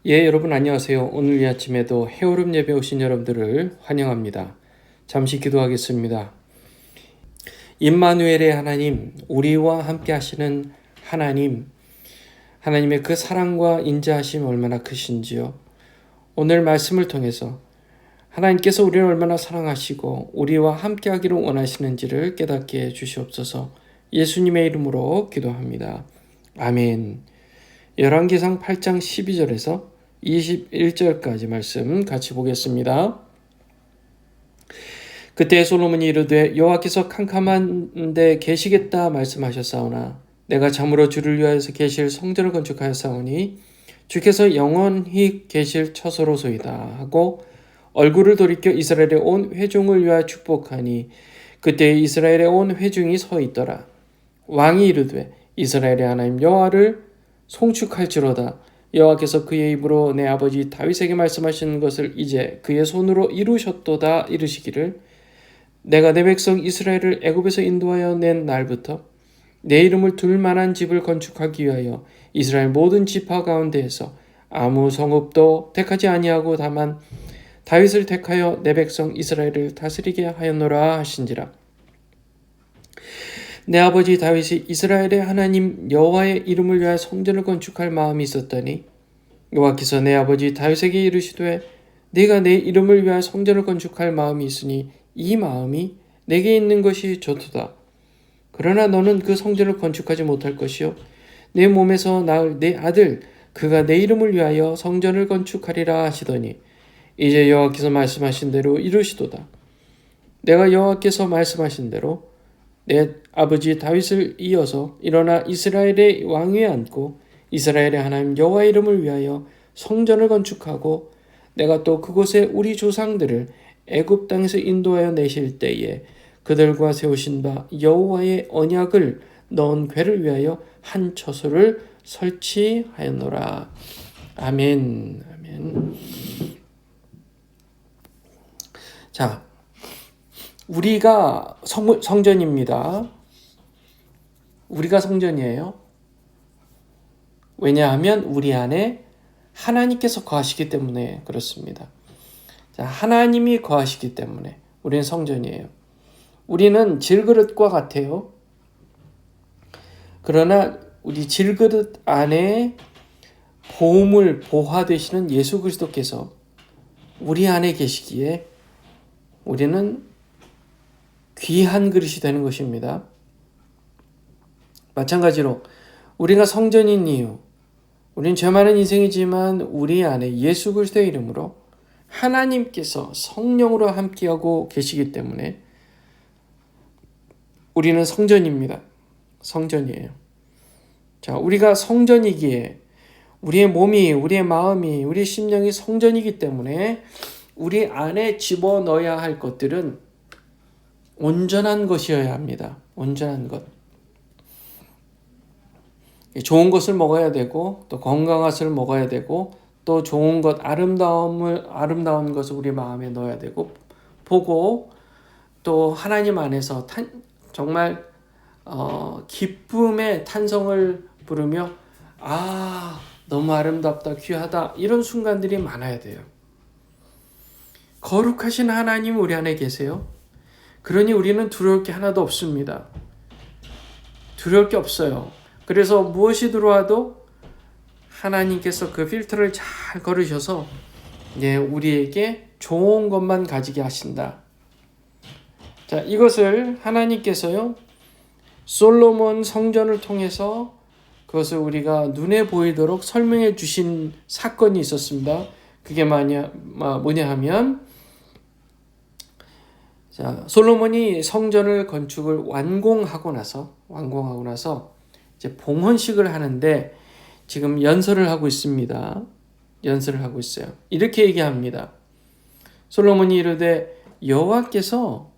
여러분 안녕하세요. 오늘 이 아침에도 해오름 예배 오신 여러분들을 환영합니다. 잠시 기도하겠습니다. 임마누엘의 하나님, 우리와 함께 하시는 하나님, 하나님의 그 사랑과 인자하심 얼마나 크신지요. 오늘 말씀을 통해서 하나님께서 우리를 얼마나 사랑하시고 우리와 함께 하기를 원하시는지를 깨닫게 해 주시옵소서. 예수님의 이름으로 기도합니다. 아멘. 열왕기상 8장 12절에서 21절까지 말씀 같이 보겠습니다. 그때 솔로몬이 이르되 여호와께서 캄캄한 데 계시겠다 말씀하셨사오나 내가 참으로 주를 위하여서 계실 성전을 건축하였사오니 주께서 영원히 계실 처소로소이다 하고 얼굴을 돌이켜 이스라엘의 온 회중을 위하여 축복하니 그때 이스라엘의 온 회중이 서 있더라. 왕이 이르되 이스라엘의 하나님 여호와를 송축할지로다. 여호와께서 그의 입으로 내 아버지 다윗에게 말씀하신 것을 이제 그의 손으로 이루셨도다. 이르시기를 내가 내 백성 이스라엘을 애굽에서 인도하여 낸 날부터 내 이름을 둘 만한 집을 건축하기 위하여 이스라엘 모든 지파 가운데에서 아무 성읍도 택하지 아니하고 다만 다윗을 택하여 내 백성 이스라엘을 다스리게 하였노라 하신지라. 내 아버지 다윗이 이스라엘의 하나님 여호와의 이름을 위하여 성전을 건축할 마음이 있었더니 여호와께서 내 아버지 다윗에게 이르시되 네가 내 이름을 위하여 성전을 건축할 마음이 있으니 이 마음이 내게 있는 것이 좋도다. 그러나 너는 그 성전을 건축하지 못할 것이요 내 몸에서 낳을 내 아들 그가 내 이름을 위하여 성전을 건축하리라 하시더니 이제 여호와께서 말씀하신 대로 이루시도다. 내가 여호와께서 말씀하신 대로 내 아버지 다윗을 이어서 일어나 이스라엘의 왕위에 앉고 이스라엘의 하나님 여호와의 이름을 위하여 성전을 건축하고 내가 또 그곳에 우리 조상들을 애굽 땅에서 인도하여 내실 때에 그들과 세우신 바 여호와의 언약을 넣은 궤를 위하여 한 처소를 설치하였노라. 아멘. 아멘. 자, 우리가 성전입니다. 우리가 성전이에요. 왜냐하면 우리 안에 하나님께서 거하시기 때문에 그렇습니다. 자, 하나님이 거하시기 때문에 우리는 성전이에요. 우리는 질그릇과 같아요. 그러나 우리 질그릇 안에 보화 되시는 예수 그리스도께서 우리 안에 계시기에 우리는 귀한 그릇이 되는 것입니다. 마찬가지로 우리가 성전인 이유, 우리는 죄 많은 인생이지만 우리 안에 예수 그리스도의 이름으로 하나님께서 성령으로 함께하고 계시기 때문에 우리는 성전입니다. 성전이에요. 자, 우리가 성전이기에 우리의 몸이, 우리의 마음이, 우리의 심령이 성전이기 때문에 우리 안에 집어넣어야 할 것들은 온전한 것이어야 합니다. 온전한 것. 좋은 것을 먹어야 되고 또 건강한 것을 먹어야 되고 또 좋은 것, 아름다운 것을 우리 마음에 넣어야 되고 보고 또 하나님 안에서 정말 기쁨의 탄성을 부르며 너무 아름답다, 귀하다 이런 순간들이 많아야 돼요. 거룩하신 하나님 우리 안에 계세요. 그러니 우리는 두려울 게 하나도 없습니다. 두려울 게 없어요. 그래서 무엇이 들어와도 하나님께서 그 필터를 잘 걸으셔서 우리에게 좋은 것만 가지게 하신다. 자, 이것을 하나님께서요 솔로몬 성전을 통해서 그것을 우리가 눈에 보이도록 설명해 주신 사건이 있었습니다. 그게 뭐냐 하면 자, 솔로몬이 성전을 건축을 완공하고 나서 이제 봉헌식을 하는데 지금 연설을 하고 있습니다. 연설을 하고 있어요. 이렇게 얘기합니다. 솔로몬이 이르되 여호와께서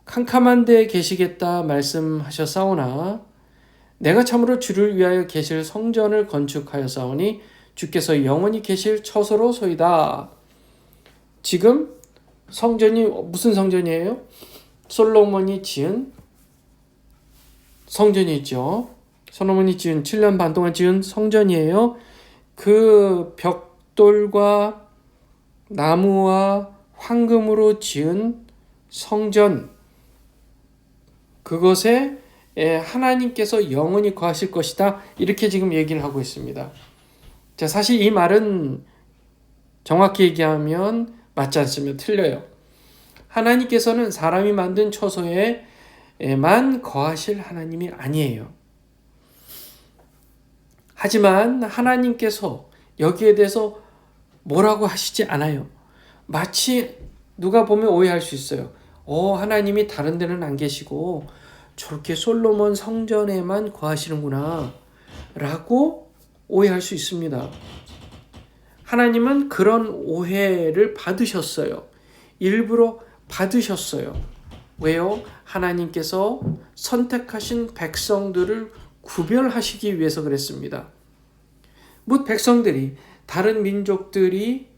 캄캄한 데 계시겠다 말씀하셨사오나 내가 참으로 주를 위하여 계실 성전을 건축하였사오니 주께서 영원히 계실 처소로소이다. 지금 성전이 무슨 성전이에요? 솔로몬이 지은 성전이 있죠. 솔로몬이 지은 7년 반 동안 지은 성전이에요. 그 벽돌과 나무와 황금으로 지은 성전, 그것에 하나님께서 영원히 거하실 것이다. 이렇게 지금 얘기를 하고 있습니다. 자, 사실 이 말은 정확히 얘기하면 맞지 않습니다. 틀려요. 하나님께서는 사람이 만든 처소에만 거하실 하나님이 아니에요. 하지만 하나님께서 여기에 대해서 뭐라고 하시지 않아요. 마치 누가 보면 오해할 수 있어요. 하나님이 다른 데는 안 계시고 저렇게 솔로몬 성전에만 거하시는구나 라고 오해할 수 있습니다. 하나님은 그런 오해를 받으셨어요. 일부러 받으셨어요. 왜요? 하나님께서 선택하신 백성들을 구별하시기 위해서 그랬습니다. 뭇 백성들이, 다른 민족들이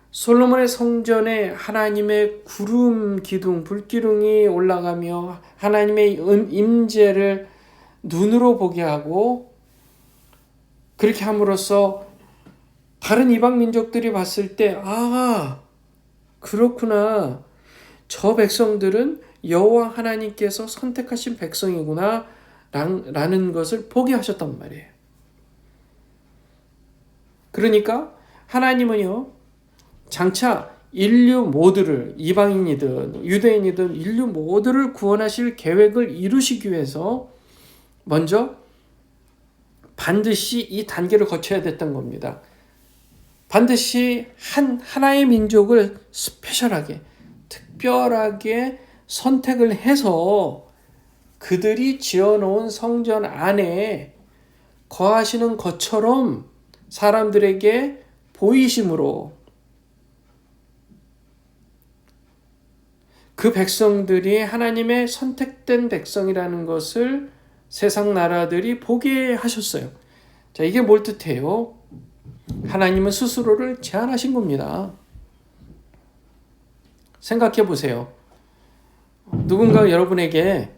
솔로몬의 성전에 하나님의 구름 기둥, 불기둥이 올라가며 하나님의 임재를 눈으로 보게 하고, 그렇게 함으로써 다른 이방 민족들이 봤을 때 그렇구나, 저 백성들은 여호와 하나님께서 선택하신 백성이구나 라는 것을 보게 하셨단 말이에요. 그러니까 하나님은요, 장차 인류 모두를, 이방인이든 유대인이든 인류 모두를 구원하실 계획을 이루시기 위해서 먼저 반드시 이 단계를 거쳐야 됐던 겁니다. 반드시 하나의 민족을 스페셜하게, 특별하게 선택을 해서 그들이 지어놓은 성전 안에 거하시는 것처럼 사람들에게 보이심으로 그 백성들이 하나님의 선택된 백성이라는 것을 세상 나라들이 보게 하셨어요. 자, 이게 뭘 뜻해요? 하나님은 스스로를 제한하신 겁니다. 생각해 보세요. 누군가 여러분에게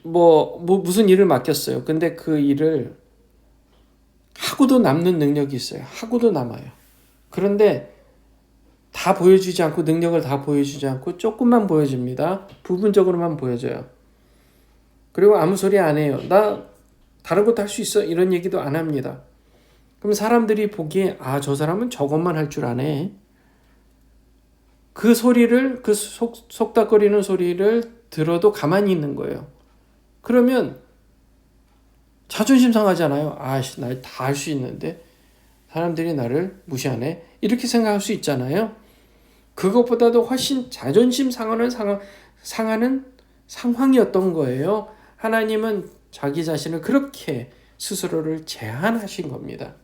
무슨 일을 맡겼어요. 근데 그 일을 하고도 남는 능력이 있어요. 하고도 남아요. 그런데 다 보여주지 않고, 능력을 다 보여주지 않고 조금만 보여줍니다. 부분적으로만 보여줘요. 그리고 아무 소리 안 해요. 나 다른 것도 할 수 있어, 이런 얘기도 안 합니다. 그럼 사람들이 보기에 저 사람은 저것만 할 줄 아네. 그 소리를, 그 속닥거리는 소리를 들어도 가만히 있는 거예요. 그러면 자존심 상하잖아요. 나 다 할 수 있는데 사람들이 나를 무시하네, 이렇게 생각할 수 있잖아요. 그것보다도 훨씬 자존심 상하는 상황이었던 거예요. 하나님은 자기 자신을 그렇게 스스로를 제한하신 겁니다.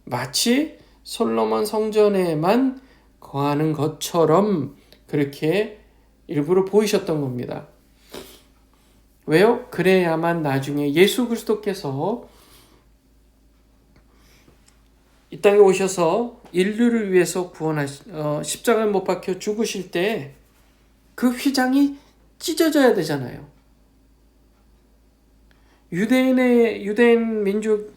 마치 솔로몬 성전에만 거하는 것처럼 그렇게 일부러 보이셨던 겁니다. 왜요? 그래야만 나중에 예수 그리스도께서 이 땅에 오셔서 인류를 위해서 십자가에 못 박혀 죽으실 때 그 휘장이 찢어져야 되잖아요. 유대인 민족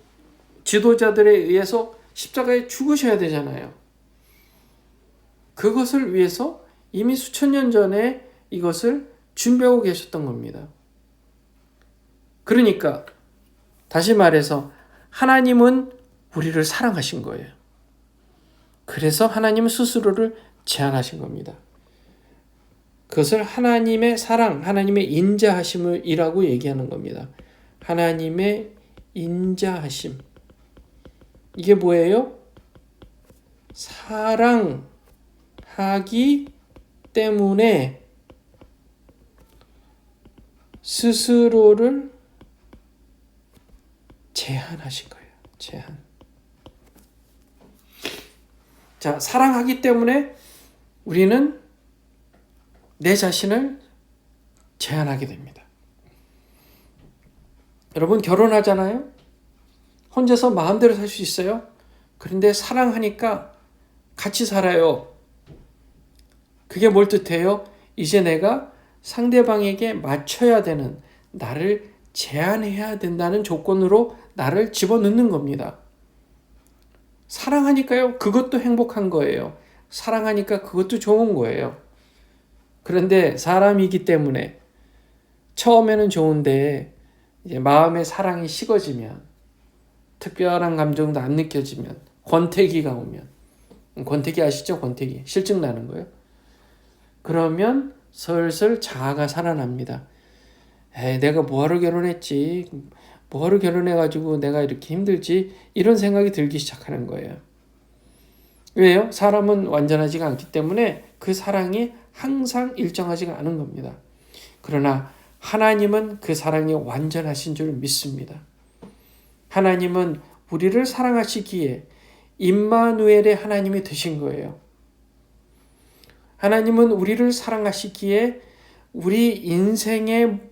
지도자들에 의해서 십자가에 죽으셔야 되잖아요. 그것을 위해서 이미 수천 년 전에 이것을 준비하고 계셨던 겁니다. 그러니까 다시 말해서 하나님은 우리를 사랑하신 거예요. 그래서 하나님은 스스로를 제한하신 겁니다. 그것을 하나님의 사랑, 하나님의 인자하심이라고 얘기하는 겁니다. 하나님의 인자하심. 이게 뭐예요? 사랑하기 때문에 스스로를 제한하신 거예요. 제한. 자, 사랑하기 때문에 우리는 내 자신을 제한하게 됩니다. 여러분, 결혼하잖아요? 혼자서 마음대로 살 수 있어요? 그런데 사랑하니까 같이 살아요. 그게 뭘 뜻해요? 이제 내가 상대방에게 맞춰야 되는, 나를 제한해야 된다는 조건으로 나를 집어넣는 겁니다. 사랑하니까요. 그것도 행복한 거예요. 사랑하니까 그것도 좋은 거예요. 그런데 사람이기 때문에 처음에는 좋은데 이제 마음의 사랑이 식어지면, 특별한 감정도 안 느껴지면, 권태기가 오면, 권태기 아시죠? 권태기. 실증 나는 거예요. 그러면 슬슬 자아가 살아납니다. 내가 뭐하러 결혼했지? 뭐하러 결혼해가지고 내가 이렇게 힘들지? 이런 생각이 들기 시작하는 거예요. 왜요? 사람은 완전하지가 않기 때문에 그 사랑이 항상 일정하지가 않은 겁니다. 그러나 하나님은 그 사랑이 완전하신 줄 믿습니다. 하나님은 우리를 사랑하시기에 임마누엘의 하나님이 되신 거예요. 하나님은 우리를 사랑하시기에 우리 인생의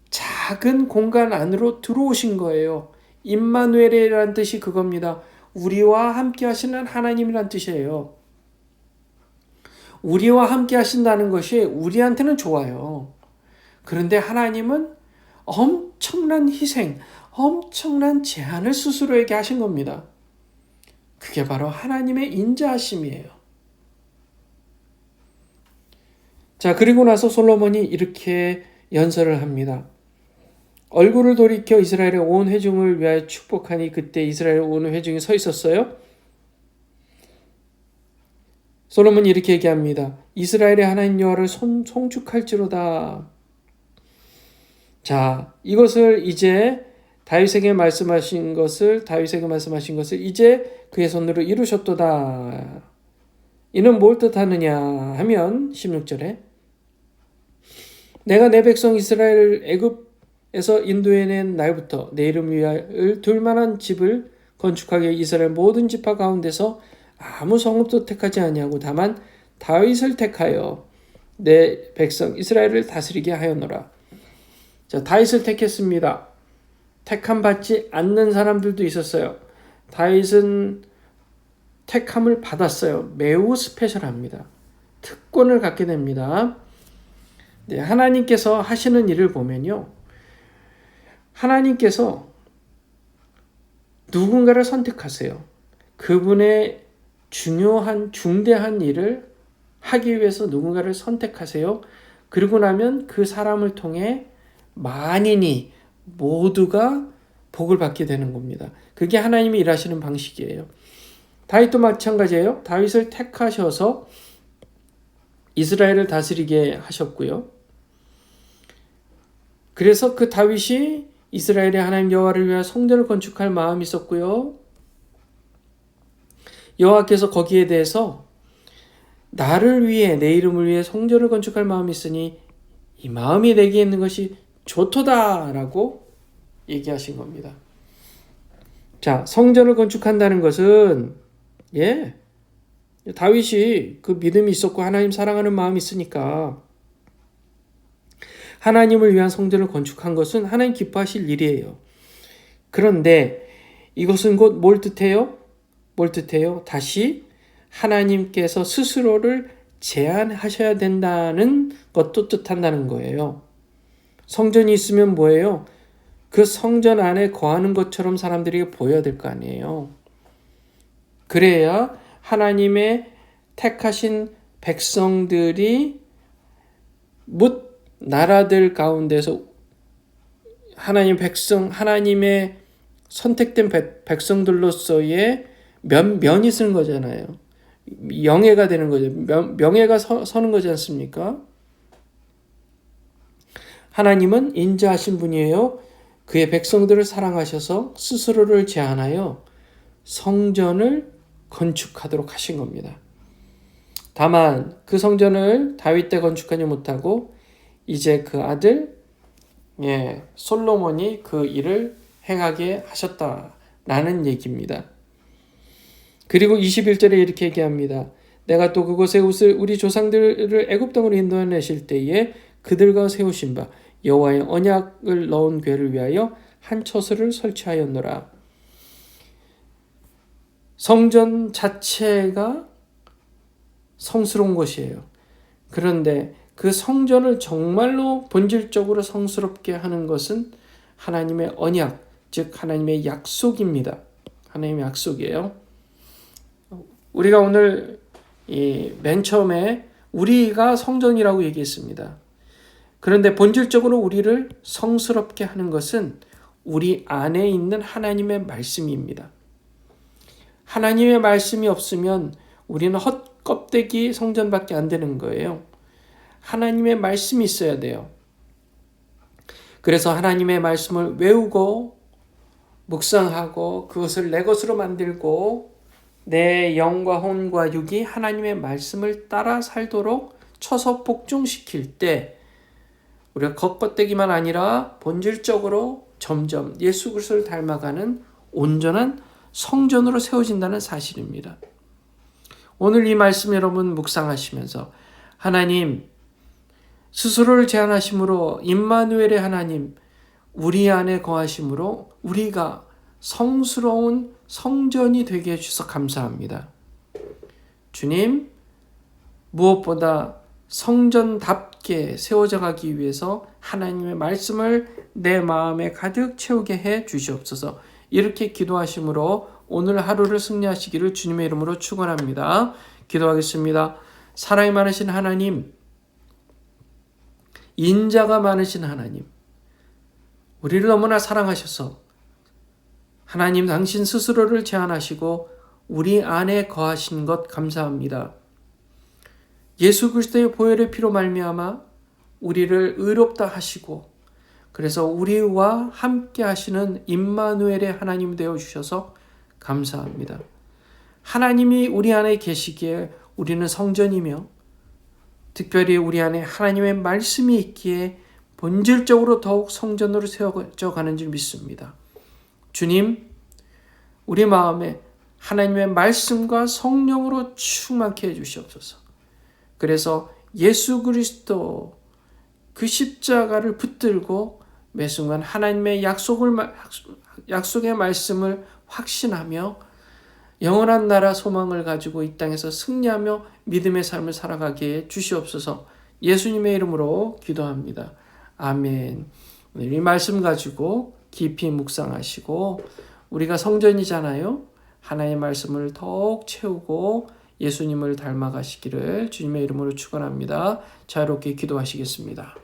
작은 공간 안으로 들어오신 거예요. 임마누엘이라는 뜻이 그겁니다. 우리와 함께 하시는 하나님이란 뜻이에요. 우리와 함께 하신다는 것이 우리한테는 좋아요. 그런데 하나님은 엄청난 희생, 엄청난 제한을 스스로에게 하신 겁니다. 그게 바로 하나님의 인자하심이에요. 자, 그리고 나서 솔로몬이 이렇게 연설을 합니다. 얼굴을 돌이켜 이스라엘의 온 회중을 위하여 축복하니 그때 이스라엘 온 회중이 서 있었어요. 솔로몬이 이렇게 얘기합니다. 이스라엘의 하나님 여호와를 송축할지로다. 자, 이것을 이제 다윗에게 말씀하신 것을 이제 그의 손으로 이루셨도다. 이는 뭘 뜻하느냐 하면 16절에 내가 내 백성 이스라엘을 애굽에서 인도해낸 날부터 내 이름을 위하여 둘 만한 집을 건축하게 이스라엘 모든 지파 가운데서 아무 성읍도 택하지 아니하고 다만 다윗을 택하여 내 백성 이스라엘을 다스리게 하였노라. 자, 다윗을 택했습니다. 택함 받지 않는 사람들도 있었어요. 다윗은 택함을 받았어요. 매우 스페셜합니다. 특권을 갖게 됩니다. 네, 하나님께서 하시는 일을 보면요. 하나님께서 누군가를 선택하세요. 그분의 중요한 중대한 일을 하기 위해서 누군가를 선택하세요. 그리고 나면 그 사람을 통해 만인이 모두가 복을 받게 되는 겁니다. 그게 하나님이 일하시는 방식이에요. 다윗도 마찬가지예요. 다윗을 택하셔서 이스라엘을 다스리게 하셨고요. 그래서 그 다윗이 이스라엘의 하나님 여호와를 위하여 성전을 건축할 마음이 있었고요. 여호와께서 거기에 대해서 나를 위해 내 이름을 위해 성전을 건축할 마음이 있으니 이 마음이 내게 있는 것이 좋도다라고 얘기하신 겁니다. 자, 성전을 건축한다는 것은 다윗이 그 믿음이 있었고 하나님 사랑하는 마음이 있으니까 하나님을 위한 성전을 건축한 것은 하나님 기뻐하실 일이에요. 그런데 이것은 곧 뭘 뜻해요? 다시 하나님께서 스스로를 제한하셔야 된다는 것도 뜻한다는 거예요. 성전이 있으면 뭐예요? 그 성전 안에 거하는 것처럼 사람들이 보여야 될 거 아니에요. 그래야 하나님의 택하신 백성들이 뭇 나라들 가운데서 하나님의 선택된 백성들로서의 면이 쓰는 거잖아요. 영예가 되는 거죠. 명예가 서는 거지 않습니까? 하나님은 인자하신 분이에요. 그의 백성들을 사랑하셔서 스스로를 제한하여 성전을 건축하도록 하신 겁니다. 다만 그 성전을 다윗 때 건축하지 못하고 이제 그 아들 솔로몬이 그 일을 행하게 하셨다라는 얘기입니다. 그리고 21절에 이렇게 얘기합니다. 내가 또 그곳에 우리 조상들을 애굽 땅으로 인도하내실 때에 그들과 세우신 바 여호와의 언약을 넣은 궤를 위하여 한 처소를 설치하였노라. 성전 자체가 성스러운 곳이에요. 그런데 그 성전을 정말로 본질적으로 성스럽게 하는 것은 하나님의 언약, 즉 하나님의 약속입니다. 하나님의 약속이에요. 우리가 오늘 맨 처음에 우리가 성전이라고 얘기했습니다. 그런데 본질적으로 우리를 성스럽게 하는 것은 우리 안에 있는 하나님의 말씀입니다. 하나님의 말씀이 없으면 우리는 헛껍데기 성전밖에 안 되는 거예요. 하나님의 말씀이 있어야 돼요. 그래서 하나님의 말씀을 외우고 묵상하고 그것을 내 것으로 만들고 내 영과 혼과 육이 하나님의 말씀을 따라 살도록 쳐서 복종시킬 때 우리가 겉껍데기만 아니라 본질적으로 점점 예수 그리스도를 닮아가는 온전한 성전으로 세워진다는 사실입니다. 오늘 이 말씀 여러분 묵상하시면서 하나님 스스로를 제한하심으로 임마누엘의 하나님 우리 안에 거하심으로 우리가 성스러운 성전이 되게 해주셔서 감사합니다. 주님, 무엇보다 성전답게 세워져 가기 위해서 하나님의 말씀을 내 마음에 가득 채우게 해 주시옵소서. 이렇게 기도하심으로 오늘 하루를 승리하시기를 주님의 이름으로 축원합니다. 기도하겠습니다. 사랑이 많으신 하나님, 인자가 많으신 하나님, 우리를 너무나 사랑하셔서 하나님 당신 스스로를 제한하시고 우리 안에 거하신 것 감사합니다. 예수 그리스도의 보혈의 피로 말미암아 우리를 의롭다 하시고 그래서 우리와 함께 하시는 임마누엘의 하나님 되어 주셔서 감사합니다. 하나님이 우리 안에 계시기에 우리는 성전이며 특별히 우리 안에 하나님의 말씀이 있기에 본질적으로 더욱 성전으로 세워져 가는 줄 믿습니다. 주님, 우리 마음에 하나님의 말씀과 성령으로 충만케 해주시옵소서. 그래서 예수 그리스도 그 십자가를 붙들고 매 순간 하나님의 약속의 말씀을 확신하며 영원한 나라 소망을 가지고 이 땅에서 승리하며 믿음의 삶을 살아가게 해 주시옵소서. 예수님의 이름으로 기도합니다. 아멘. 오늘 이 말씀 가지고 깊이 묵상하시고 우리가 성전이잖아요. 하나님의 말씀을 더욱 채우고 예수님을 닮아가시기를 주님의 이름으로 축원합니다. 자유롭게 기도하시겠습니다.